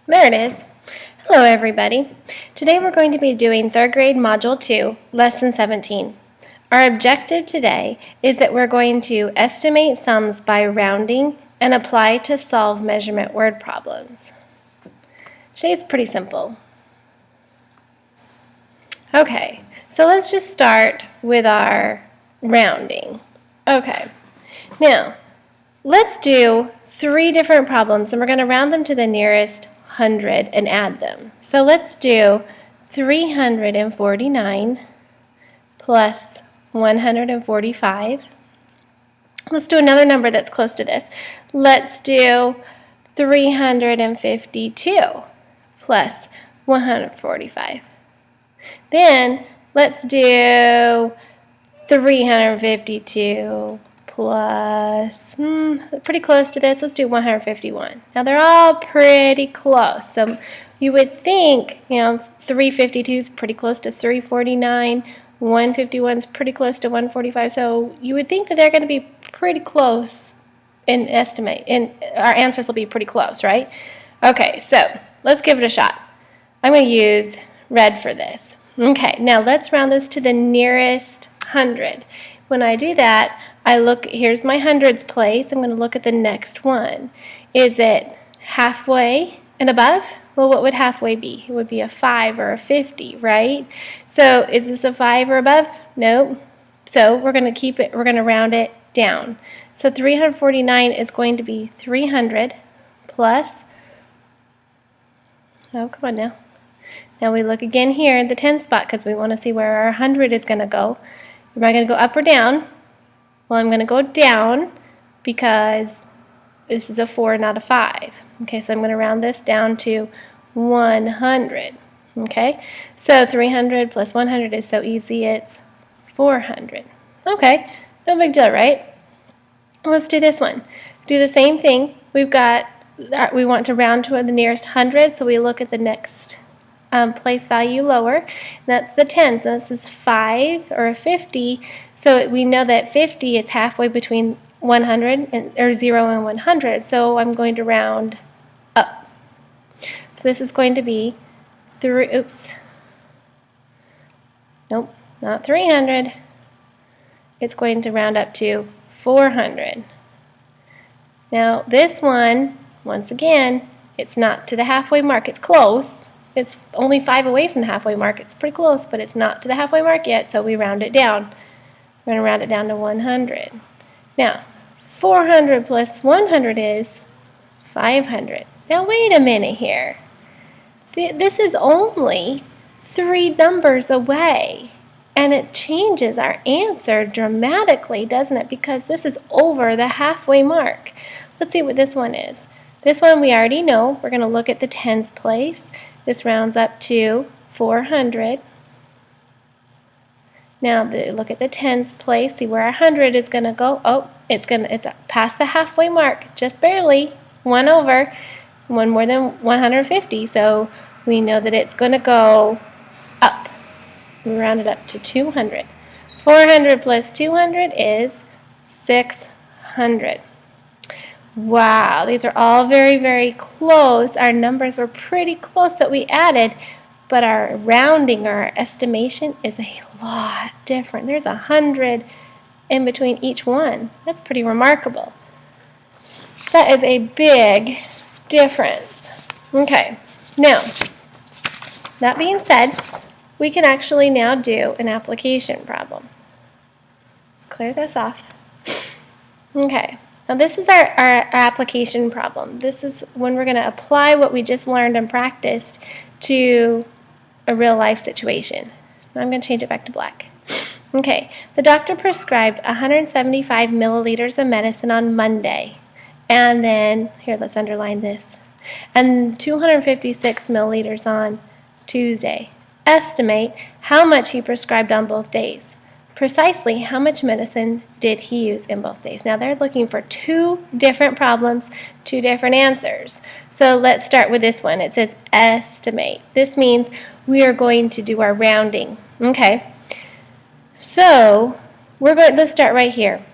There it is. Hello everybody. Today we're going to be doing 3rd grade Module 2, Lesson 17. Our objective today is that we're going to estimate sums by rounding and apply to solve measurement word problems. Today's pretty simple. Okay, so let's just start with our rounding. Okay, now let's do 3 different problems and we're going to round them to the nearest 100 and add them. So let's do 349 plus 145. Let's do another number that's close to this. Let's do 352 plus 145. Then let's do 352 plus, pretty close to this. Let's do 151. Now they're all pretty close. So you would think, 352 is pretty close to 349. 151 is pretty close to 145. So you would think that they're going to be pretty close in estimate. And our answers will be pretty close, right? Okay, so let's give it a shot. I'm going to use red for this. Okay, now let's round this to the nearest 100. When I do that, here's my hundreds place. I'm going to look at the next one. Is it halfway and above? Well, what would halfway be? It would be a 5 or a 50, right? So is this a 5 or above? No. So we're going to round it down. So 349 is going to be 300 plus, oh, come on now. Now we look again here at the 10 spot because we want to see where our 100 is going to go. Am I going to go up or down? Well, I'm going to go down because this is a 4, not a 5. Okay, so I'm going to round this down to 100. Okay, so 300 plus 100 is so easy, it's 400. Okay, no big deal, right? Let's do this one. Do the same thing. We want to round to the nearest 100, so we look at the next place value lower. That's the 10. So this is 5 or a 50. So we know that 50 is halfway between 100 or 0 and 100. So I'm going to round up. So this is going to be nope, not 300. It's going to round up to 400. Now this one, once again, it's not to the halfway mark. It's close. It's only 5 away from the halfway mark. It's pretty close, but it's not to the halfway mark yet, so we round it down. We're going to round it down to 100. Now, 400 plus 100 is 500. Now, wait a minute here. This is only 3 numbers away, and it changes our answer dramatically, doesn't it? Because this is over the halfway mark. Let's see what this one is. This one we already know. We're going to look at the tens place. This rounds up to 400. Now look at the tens place. See where our 100 is going to go. Oh, it's past the halfway mark, just barely. 1 over, 1 more than 150. So we know that it's going to go up. We round it up to 200. 400 plus 200 is 600. Wow, these are all very, very close. Our numbers were pretty close that we added, but our rounding, our estimation is a lot different. There's 100 in between each one. That's pretty remarkable. That is a big difference. Okay, now, that being said, we can actually now do an application problem. Let's clear this off. Okay. Now this is our application problem. This is when we're going to apply what we just learned and practiced to a real life situation. Now I'm going to change it back to black. Okay, the doctor prescribed 175 milliliters of medicine on Monday. And then, here, let's underline this. And 256 milliliters on Tuesday. Estimate how much he prescribed on both days. Precisely how much medicine did he use in both days? Now they're looking for 2 different problems, 2 different answers. So let's start with this one. It says estimate. This means we are going to do our rounding. Okay. So let's start right here.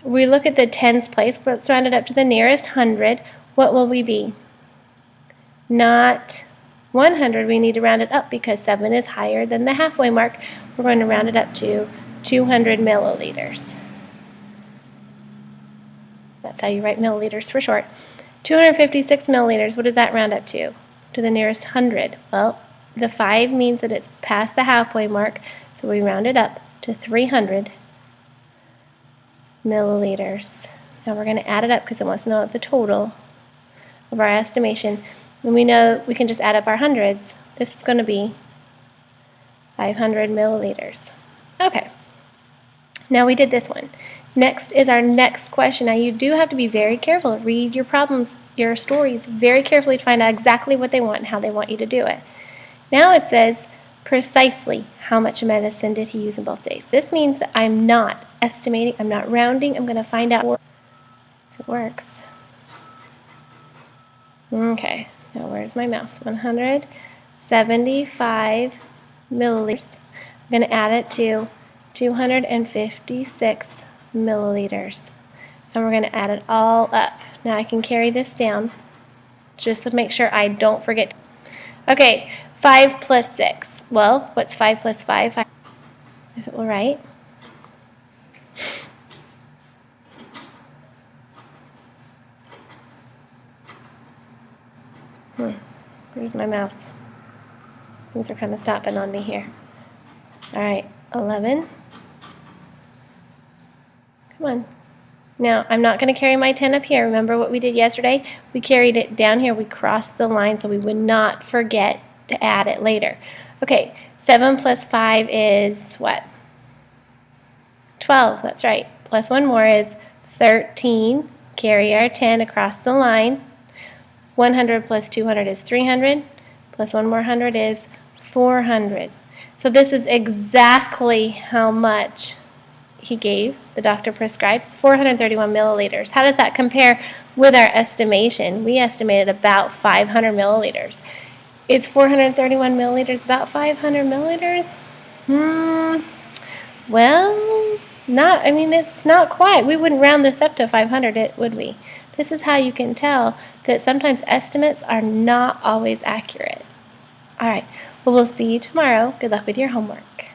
We look at the tens place. Let's round it up to the nearest 100. What will we be? not 100, we need to round it up because 7 is higher than the halfway mark. We're going to round it up to 200 milliliters. That's how you write milliliters for short. 256 milliliters, what does that round up to? To the nearest 100. Well, the 5 means that it's past the halfway mark, so we round it up to 300 milliliters. Now we're going to add it up because it wants to know the total of our estimation. And we know we can just add up our hundreds. This is going to be 500 milliliters. Okay. Now we did this one. Next is our next question. Now you do have to be very careful. Read your problems, your stories very carefully to find out exactly what they want and how they want you to do it. Now it says precisely how much medicine did he use in both days. This means that I'm not estimating, I'm not rounding, I'm going to find out if it works. Okay, now where's my mouse? 175 milliliters. I'm going to add it to 256 milliliters. And we're going to add it all up. Now I can carry this down just to make sure I don't forget. Okay, 5 plus 6. Well, what's 5 plus 5? If it will write. Where's my mouse? Things are kind of stopping on me here. All right, 11. Come on. Now, I'm not going to carry my 10 up here. Remember what we did yesterday? We carried it down here. We crossed the line so we would not forget to add it later. Okay, 7 plus 5 is what? 12, that's right. Plus one more is 13. Carry our 10 across the line. 100 plus 200 is 300. Plus one more 100 is 400. So this is exactly how much he gave, the doctor prescribed, 431 milliliters. How does that compare with our estimation? We estimated about 500 milliliters. Is 431 milliliters about 500 milliliters? Well, it's not quite. We wouldn't round this up to 500, would we? This is how you can tell that sometimes estimates are not always accurate. All right, well, we'll see you tomorrow. Good luck with your homework.